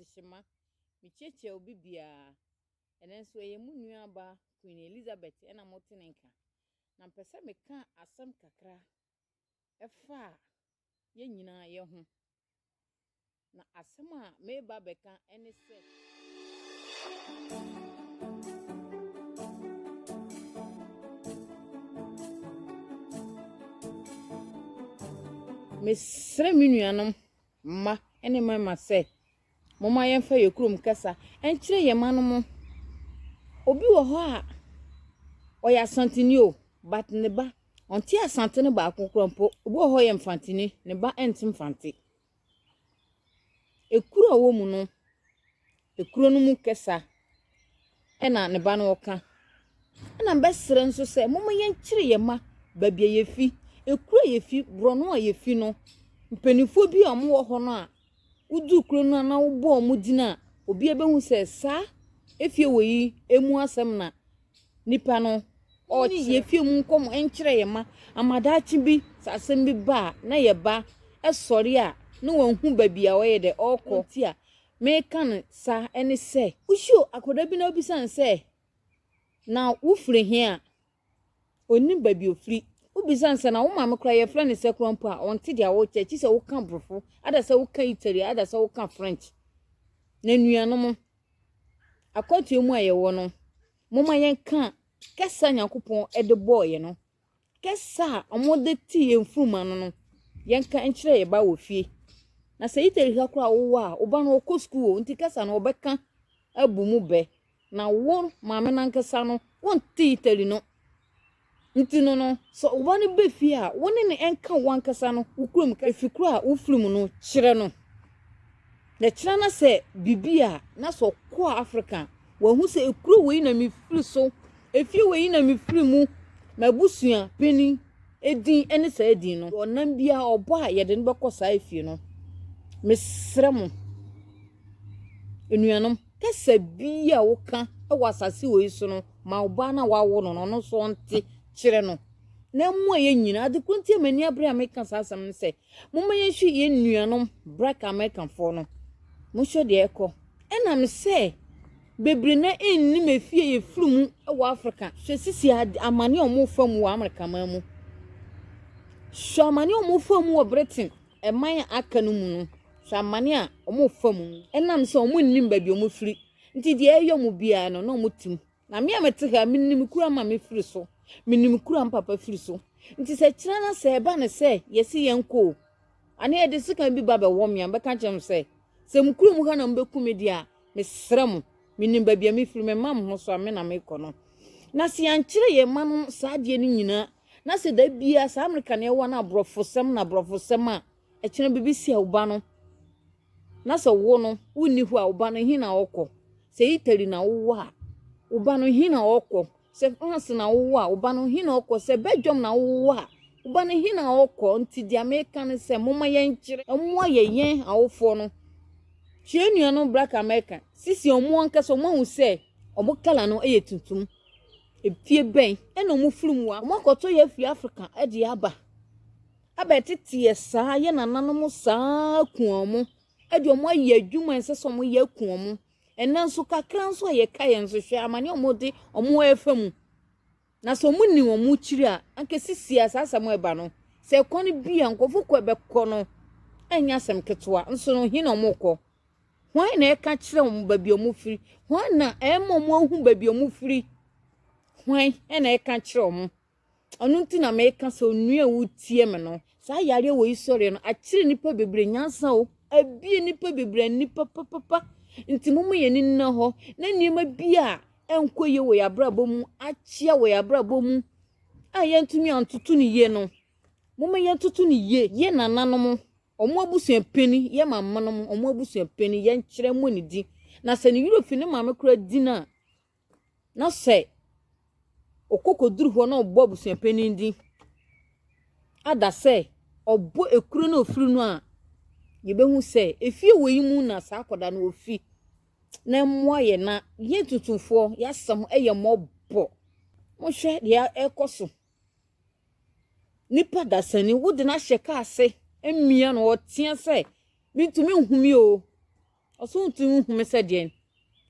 Mishima, Micheche obi bia, and then so ye munua ba Queen Elizabeth and a motinenka. Na pesa me ka asem kakra efa ye nyina ye ho. Na asem a me ba beka ene se me sre minuanom ma ene mama se mama yemfa ye kurom kasa enkyere ye manom obi wo ho a oya santini o but ne ba onti asantene ba akokrompo obi wo ho ye mfantini ne ba enti mfante ekuro wo mu no ekuro no mu kasa ena ne ba no oka ena mbesere nso se mama yenkyere ye ma ba bia ye fi ekuro ye fi brono a ye fi no mpanifo bi a mo wo ho no a udu kuro no na wo bo mo dina obi ebehu se sa efie woyi emu asem na nipa no o ye fie mu nkom enkyere ye ma amadachi bi sasem bi ba na ye ba esori a no wanhu ba bia wo ye de okọ ti a me kan sa ene se usho akoda bi na obi san se na ufre he a oni ba bi ofri obi san se na wo ma me kra ye friend se krompo a onti dia wo chechi se wo kan brofo ada se wo kan Italy ada se wo kan French na nuanom akwatu mu aye wo no moma yen kan kesa nyakopon ede boye no kesa amode ti enfuma no yen kan enkyere ye ba wo fie na se Italy ha kra wo wa oba no ko school nti kesa no obeka abu mu be na wo maame nankasa no won ti Italy no nti no so oba ne be fie a woni ne enka wankasa no ukurum ka fikru a ufrum no kyere no na kyere na se bibia na so ko Africa wo hu se ekuru we na mi firi so efie we na mi firi mu mabusua peni edin ene sa edin no onam bia obo a ye de no bekọ sa efie no mesrem enuanom kesa bia wo ka e wasase we so no ma oba na wawo no so nti kyere no na mu ye nyina ade kunti amani abre American sasam se mumma ye hwe ye nuanom black American for no mo hwe de ekọ ena me se bebre na enni mefie ye flumu e wo Africa hwe sisi amani omo fam wo America mamu hwe amani omo fam wo Britain e man aka no mu no hwe amani a omo fam ena me se omo nnim ba bi omo firi nti de eyo mu bia no na omo tim na me amete ha minnim kura ma me firi so minnim kura papa firi so nti se kyira na se ba ne se yesi yenko ane e de sika bi ba be wo me ambeka chem se mkuru mu ha na mbeku me dia me srem minnim ba bia me firi me mam ho so ame na me kono na se yankyere ye manom sa de ni nyina na se da bia sa America ne wo na brofosem a e kyere bibisi a uba no na se wo no wonni hu a uba no hina okọ se Italy na wo a uba no hina okọ se France na wo a uba no hina okọ se Belgium na wo a uba no hina okọ nti di American se moma yankyere mo ayen awofo no hwe no black American sisi omo anka so mo hu se omo kala no eye tuntum efie ben ena omo firim wa omo akoto ye fi Africa e di aba tete ye saa ye nananom saa kuomo e di omo aye adwuma ense so omo ye kuomo ena nso kakra nso ye ka ye nso hwe amane omo de omo efam na so omo ni omo chiri a anka sisi asasa mo eba no se koni bia nkofo ko ebe kono enya sem ketwa nso no hi na omo ko hwan na eka kire omo ba bi omo firi hwan na emo ahu ba bi omo firi hwan na eka kire omo onu nti na me eka so nua wutie me no sa yare wo isore no akire nipa bebre nyansa o abie nipa bebre nipa papa nti mumu ye ni na ho na niema bia enkoye wo ya brabo mu achia wo ya brabo mu ayentumi antutu ni ye no mumu ye tutu ni ye nananom omo abusuan peni ye mamanom omo abusuan peni ye nkyere mo ni di na se ni Europe ni mama kura di na se okokoduru ho na obo abusuan peni ndi ada se obo ekuru na ofuru no a ye behu se efie woyi mu na sa akoda na ofi na mmoa ye na ye tutufo yasam eye mobbo mo hwe de ekoso nipa dasani wode na hyeka ase emia no otia se mitumi nhumi o oso ntu hu me se de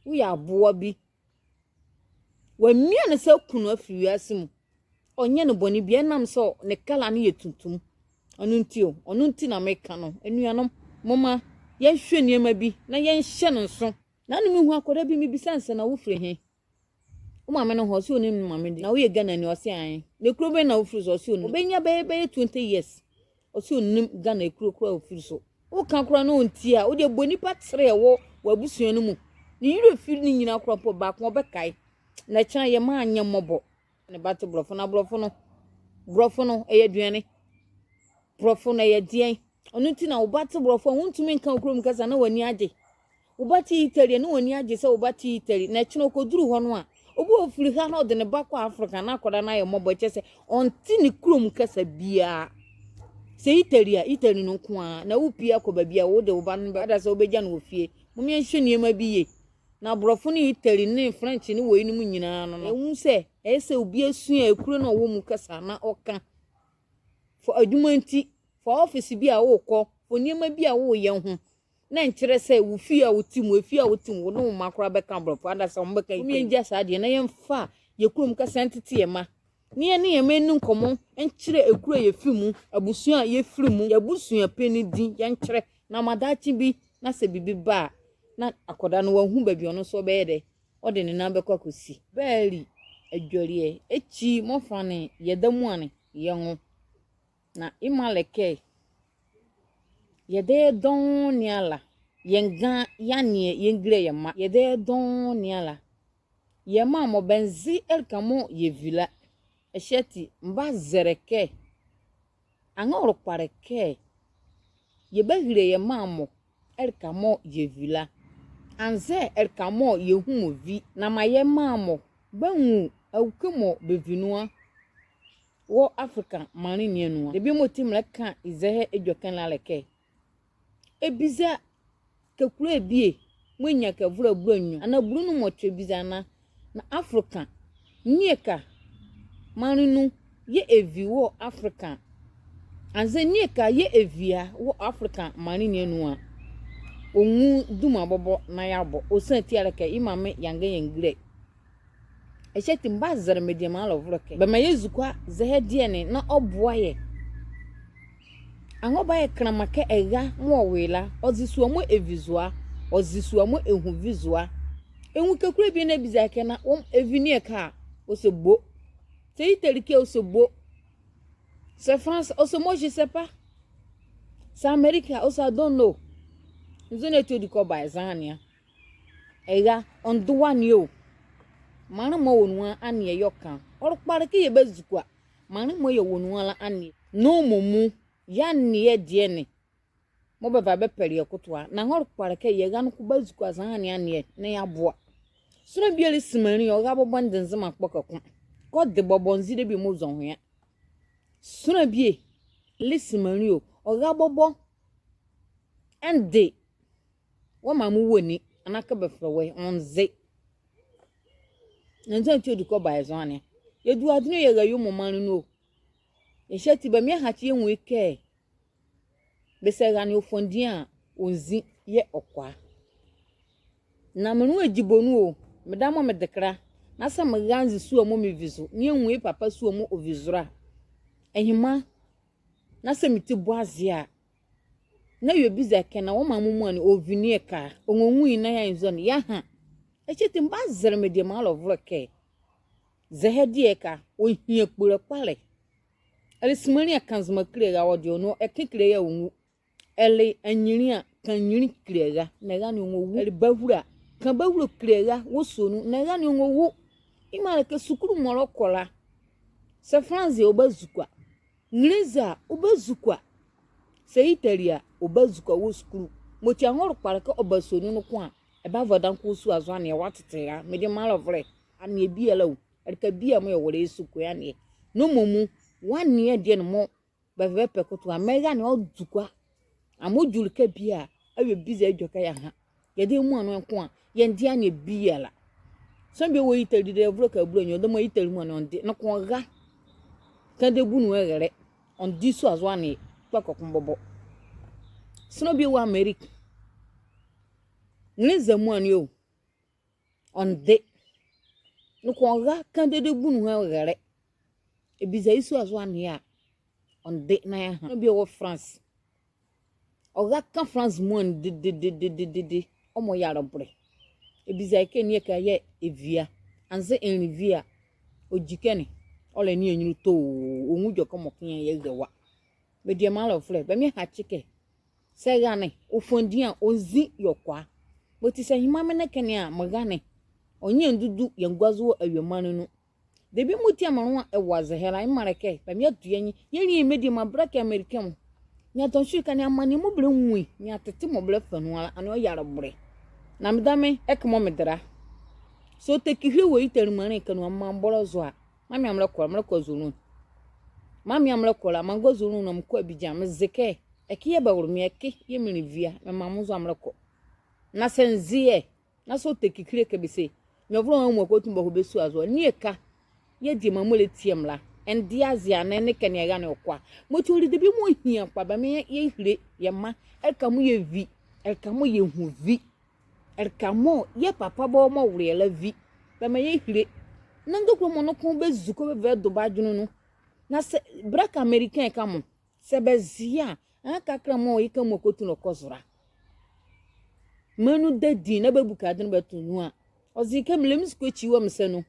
wo ya aboa bi wa mia ne se kunu afiri asimu onye ne boni bi enam so ne kala ne yetuntum onu nti na meka no enuanom moma ye hwe niema bi na ye nhye no nso na no mehu akoda bi me bisanse na wo firi he wo mama no ho se onim mama di na wo ye Ghana ni o se an ne kuro be na wo firi so se onim obenya be 20 years o se onim Ghana ekuro kuro wo firi so wo kan kuro no nti a wo de boni patre wo wabusuan no mu ni yiro firi ni nyina kuro po ba ko be kai na kyan ye ma anya mobo ne bate brofo na brofo no eyaduane brofo na ye dien onu ti na wo bate brofo wontumi nka okrom kasa na wani age wo bate Italy na wani age se wo bate Italy na kino koduru ho no a obo ofiri ha na de ne ba kwa Africa na akoda na ye mobo chese onti ni krom kasa bia se Italy no ko a na wo pia ko ba bia wo de wo ba no ba da se wo beja na ofie mo me nhwe niema bi ye na brofo ni Italy ni French ni wo yinim nyina no ehun se ese obi asua ekuro na wo mu kasa na oka for adwumanti for office bi a wo kọ for niema bi a wo ye ho na nkire se wo fi a wo tim efi a wo tim wo no makora be ka brofo ada se mo be ka mi enja sa de na ye mfa ye kurom kasa ntete ye ma ni ye menu nkomo nkire ekuro ye fi mu abusua ye firi mu ye busua peni din ye nkire na madachi bi na se bibi ba na akoda no wahu ba bi ono so be de o de ne na be kwakosi beari adwore echi mofane yedamu ane yenwo na imaleke yede don niala yenga yanie yengre yema yede don niala yema mo benzi elkamo yevila esheti mba zereke angoro pareke yebehire yema mo elkamo yevila anze elkamo yehu vi na mayema mo banwu awukemo bevinua wo Africa mani nienua de bi motim leka izehe edwokan la leke ebiza kekuru ebie mwenya ka vura buranyu ana burunu motwe biza na Africa nieka mani nu ye evi wo Africa anze nieka ye evia wo Africa mani nienua onwu duma bobo na yabo osanti aleke imame yange yengre esheti mbazare mediama alovroke be mayezukwa zehediene na oboaye angobaye kramake ega mo wela ozisuomo evizua ozisuomo ehu vizua enwu kekure bi na bizake na evinie ka osebo se itelike osebo se France osemo je sais pas c'est America osa don't know nzone to diko ba ezania ega onduwa ni o mana mo wonua ane yoka orukpare ke ye bezukwa mana mo ye wonua la ane no momu ya ne de ne mo beba be pere kotoa na orukpare ke ye ga no ku bezukwa san ane na ya boa sura bieli simani o ga bobo ndenzema kpokako ko de bobo nzide bi mo zon hia sura bie lisimani o ga bobo ende wo mamu woni anaka befrewe onze nze ti odiko ba ezone yedu adunu ye ga yomo manu no yesheti ba mi hachi enwe ke bese ga ni ofondia onzi ye okwa na menu ejibonu o medamo medekra na sa maganzi suo mo mevizo ni enwe papa suo mo ovizura ehima na se miti boazia na yobiza kena wo mamumu ani ovinie ka onwonwu ina ya nzon ya ha echeti mbazere mediama alovroke zehedie ka ohie kpure kwale alisimani akanzuma krega wodi ono ekekire ya onwu ele anyiri a kan nyiri krega na ga ni onwu ele bahura kan bahura krega wo sonu na ga ni onwu imale ke sukuru moro kola se France obazukwa ngreza obazukwa se Italia obazukwa wo sukuru moti angoro kpare ke obasonu no kwa eba vodan ko su azo ane watete ya mede malovre ane bia lawo erika bia mo yewore suku ya ne no momu wane de no mo bebe pekoto amega ne odukwa amojul ka bia awe biza adwoka ya ha yede mu anu enko a ye ndi ane bia la sombe wo Italy de vroka bronyo de mo Italy mu ane ndi no ko ga kan de bunu egere on di su azo ane pakokumbobo sino bi wo America nleza mu ani o onde no ko ga kan de bunu ha gare ebiza isu azo ani a onde na ya ha no bi wo France oga kan France mu an de omo yaro bre ebiza ke ni ka ye evia anze enrivia ojikene ole ni enyuru to onwu joko mokin ye gewa be die man of fle be mi ha chike se gane ofondia ozi yokwa boti se himame ne kene a magane onye ndudu yengwazo awemanu no debi muti amanwa ewaze hela imareke be mi aduanyi yeri emedi ma brake american nya ton shu kan amani mu bre nwi nya tete mo bre fanu ala ani o yaro bre na medame ekmo medra so tekihwe wo iterumane kanu amambolo zo a mami amleko zunu mami amleko la mango zunu no mko abija mzeke ekiye ba wurmi eki yemini via me mamuzo amleko na senzie na so tekikire kebise nyovro mo ko tumbo ho besu azo ni eka ye di mamole tiemla endiazia na ne kene ga ne okwa motuli de bi mo hia kwa ba me ye hire ye ma eka mu ye vi eka mu ye hu vi eka mo ye papa bo mo wure la vi ba me ye hire nando ko mo no ko bezuko be do ba dwunu no na se black american ka mo se bezia aka kra mo yi ka mo ko tu no kozura manu dadi na bebuka de no betunu a ozika mlem sko chiwo mse no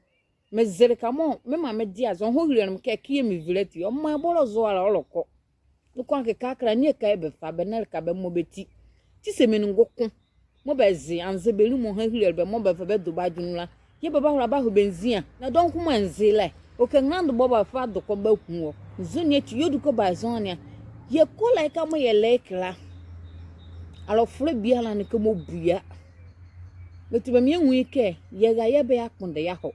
mezere ka mo me ma me dia zo ho hire no ke kie mi vileti o ma boro zo ala oloko no kwa ke kakra ni ka ebe fa benel ka be mo beti ti se menu ngoko mo bezi anze belu mo ha hire be mo be fa be do ba dwunu la ye baba hora ba ho benzia na don kuma nzile o ke ngando baba fa do ko ba hu o zuni eti yodu ko ba zonia ye ko like ka mo ye lekla alo fure bia la ne ko mo bua beti ba mi enwu ike ye ga ye be akonde ya ho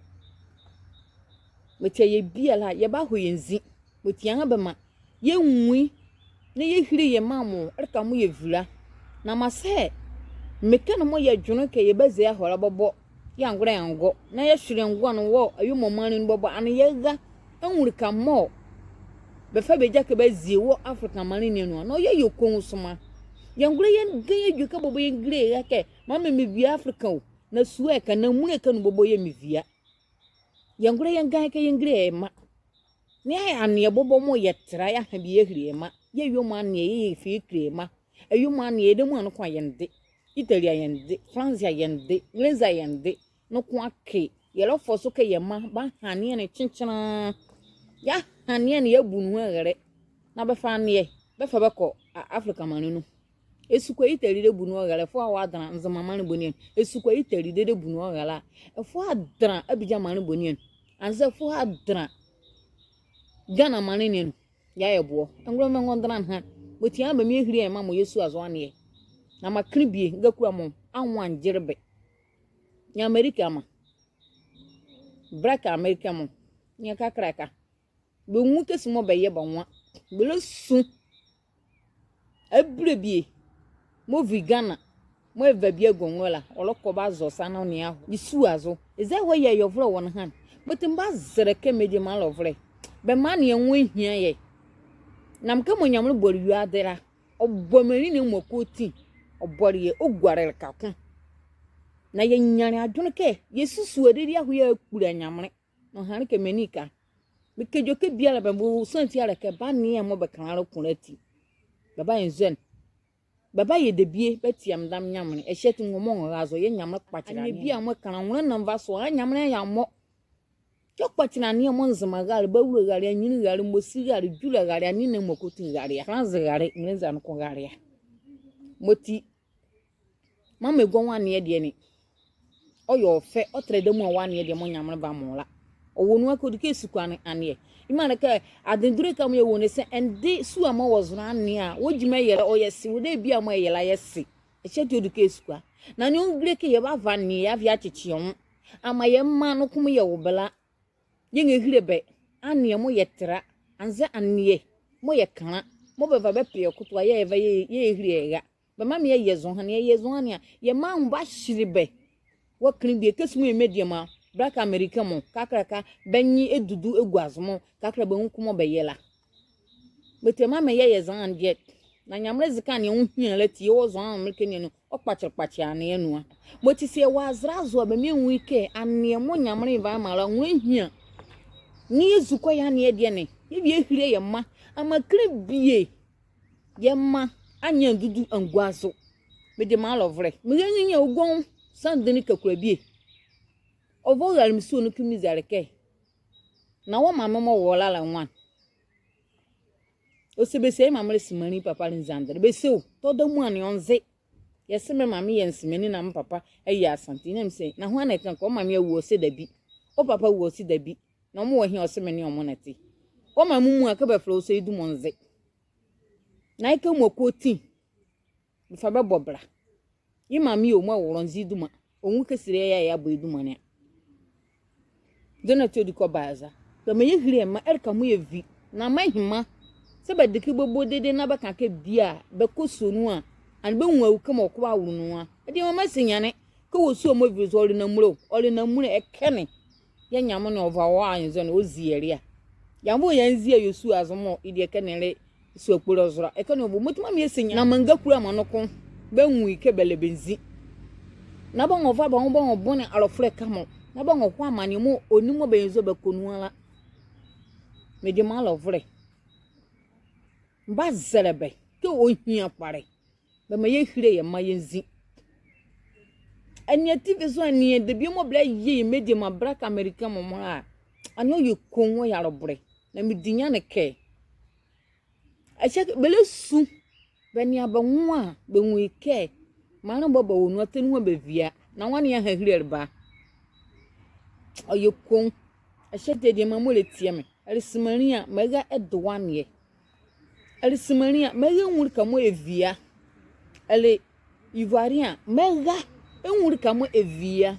beti ye bia la ye ba ho yenzi beti an ba ma ye nwi ne ye hire ye mamo erka mo ye vura na ma se meka no mo ye dwunu ke ye beze ya hora bobo ya ngure yango na ye hwire ngwa no wo ayumo manu no bobo an ye ga enwuri ka mo be fa be jake be zie wo Africa manu ni no no ye yokon soma ye ngure ye ganye dwuka bobo ye ngire ya ke mama me bia Africa o na suwe ka na mu eka no bobo ye mevia ye ngure ye ganye ke ye ngire ma ne ya ane bobo mo ye tra ya ha bi ye hire ma ye yomo ane ye fi kire ma ayumo ane ye de mu an kwa yende Italia yende France yende Leza yende no kwa ke ye lo foso ke ye ma ba hane ne chinchina ya hane ne ye bunu agere na be fa ne be fa be ko Africa manunu esukwa Italy de bunu agere fo awa dran nzama manu bonien esukwa Italy de bunu agala fo adran abija manu bonien anze fo adran Ghana manene ya yebo ngro me ngondran ha botia ba mi ehiri e ma mo Yesu azo ane na makribie ngakura mo anwan jirbe ni America ma black America mo ni kakraka be nwu kesi mo be ye ba nwa be le su abrebie mo vigana mo evabie gongola oloko ba zo sana ni aho isu azo eze ho ye yovro won han botimba zere ke meje ma lovre be ma ne enwe hia ye nam ka mo nyamro boru adera obomani ne mokoti obori ye ogware ka ko na ye nyane adwon ke yesusu aderi aho ye akura nyamre no han ke menika be kejo ke bia la be bo santi ala ke ba ne mo be kan ala kunati baba enzen baba ye debie betiam dam nyamne ehyetu ngomo ngazo ye nyamre kpachira ne bia mo kan wona namba so anyamne ya mo yo kpachira ne mo nzima gal ba wuro gal anyini gal mosi gal jula gal ani ne mokotin gal ya franze gal ngenza no ko gal ya moti mama gwa ne de ni oyo fe otrede mu wa ne de mo nyamre ba mo la owonu akodi ke sukwane ane imana ka adendure kam ye woni se ende su ama wozuna ane a wojima yere oyesi wode bia mo yela yesi echeti oduke sukwa na ne ongre ke ye ba vanni ya via chichion ama ye ma no kum ye wobela ye ngehirebe ane mo yetra anze ane mo ye kana mo beva be pe okutwa ye eva ye ehire ga ba ma me ye yezon han ye yezon ane ye ma mba shiribe wo krin bi kesumu emediama black America mo kakraka benyi edudu egwazmo kakra be nkumo be yela betema me ye yezan ande na nyamre zika ne ho hia lati wo zo an mreke ne no okpachirpachi ane enu a motisi wa azrazo ba me hu ike ane mo nyamre ba mara ho hia ni ezuko ya ne de ne ye bi ehire ye ma amakre bie ye ma anya dudu angwazo me de ma lovre me nya ogon sandeni kakura bie ovo galim so no kimi zareke na wo mama mo wo la nwan o se be se mama simani papa nzandre be se o to da mu ane onze yesi me mama ye nsimani na papa eyi asante na mse na ho na kan ko mama ye wo se dabi o papa wo se dabi na mo wo hi o se me ne o mo nati o mama mu aka be fro se idu monze na ike mo koti bi fa be bobra yi mama ye o mo wo nzi iduma onwu kesire ya bo iduma ne dona todi ko baza be me ye hire ma erka mu ye vi na mahima se be de kibobo dede na be kan ke bia be kosonu a an be nwa ukam okwa awunu a e de mama sinyane ko wosu o mo vi zo ori na muro e kene ya nyamo na over wa anzo na oziere a ya mo ya nzi ayosu azomo ide e kenere su okporo zora e kene obo mutuma me sinya na manga kura manoko be nwu ike bele benzi na ba ngova ba ngbo ngbo ne alofre kamo na ba ngokwa amani mo onimo benzo be konu ala me de ma lovre mba zerebe ke ohia pare be ma ye hire ye ma yenzi anya tv so ania de bi mo bla ye me de ma brak america mo mo a anyo ye konwo ya robre na me dinya ne ke a check bele su be ni aba nwa be nwu ike ma na baba wonu atenu be via na wane ya hahire ba oye kon a check de ma mo le tie me alisimania mega edwane alisimania mega nwur ka mo evia ale ivoirien mega enwur ka mo evia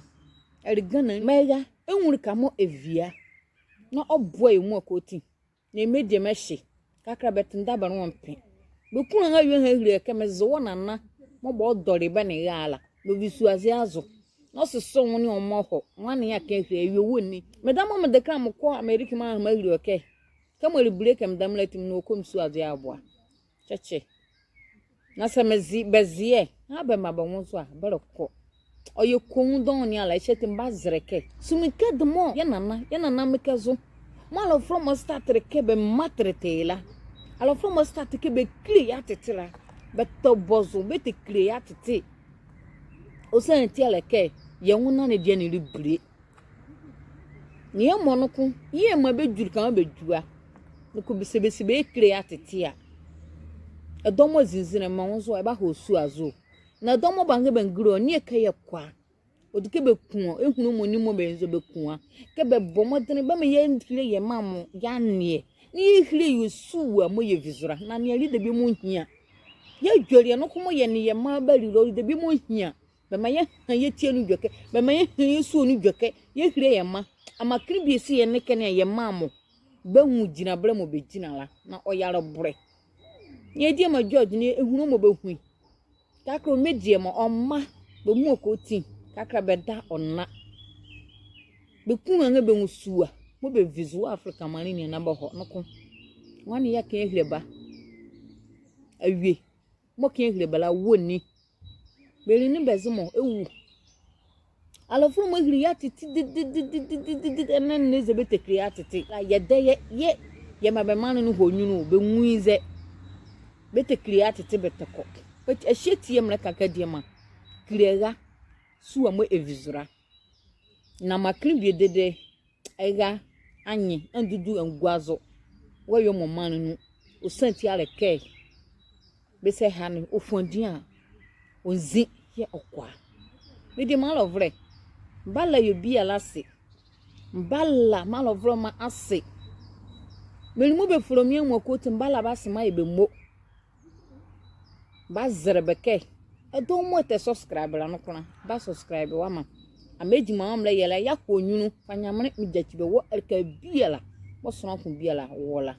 ali Ghana mega enwur ka mo evia na oboy mu akoti na emedie meshi kakra betinda ba no mpe be kun nga yue ha hire ka mezo na na mo bo dori ba ne yala lo bisu aziazo no so woni omoho wane ya ka hire yue woni medamo me de kra mo ko America ma ma hire okay kama le break am dam letim no kom su aziabo cheche na se mezi bezie ha be ma ba won so a bereko oye kon don ni ala chetim bazreke sumike de mo ya nana mekezo malo from start reke be matretela alo from start ke be clear tetela be to bozo be te clear tete o se nti ala ke ye wona ne de ni libre ni e mo no ko ye ma be djur kan be djua no ko be se be clear tete a edomo zinzine ma won so e ba hosu azo na domo bange bangiro ni e kaye kwa odike be kuo ehunu mo ni mo benzo be kuo ke be bomodene ba me ye ndire ye mamo ya ne ni hire yusu a mo ye vizura na ne ri de bi mo hia ye dwere no ko mo ye ne ye ma ba ri ro de bi mo hia be ma ye ye tie nu dweke be ma ye yesu nu dweke ye hire ye ma amakri bi esi ye ne kene ye mamo ba hu gina bra mo be gina la na oyare bore ye die ma George ne ehunu mo be hu kakro medie mo omma be mu okoti kakra beda onna be kunga be nsuwa mo be visual Africa mani ni na ba ho noko wani ya kan ehleba awie mo kan ehleba la woni be ri ni bezimo ewu alofuru mo hiri ya titi enen ne ze bete create la yede ye ma be manu no honyunu be nwuize bete create beteko but a shetie mre kakadie ma krega suwa mo evizura na makribie dede ega anyi andudu angwazo wayo mo manu nu osanti ale ke be se hanu ofondin a onzi ye okwa me de malovre mbala yo bia lase mbala malovre ma ase melimu be fromie mo koti mbala base ma ebe mo ba zerebeke edo mo te subscribe la no kona ba subscribe wa ma ameji ma amle yela yakwo nyunu fanyamre mi dachibe wo erka biela mo sona kun biela wola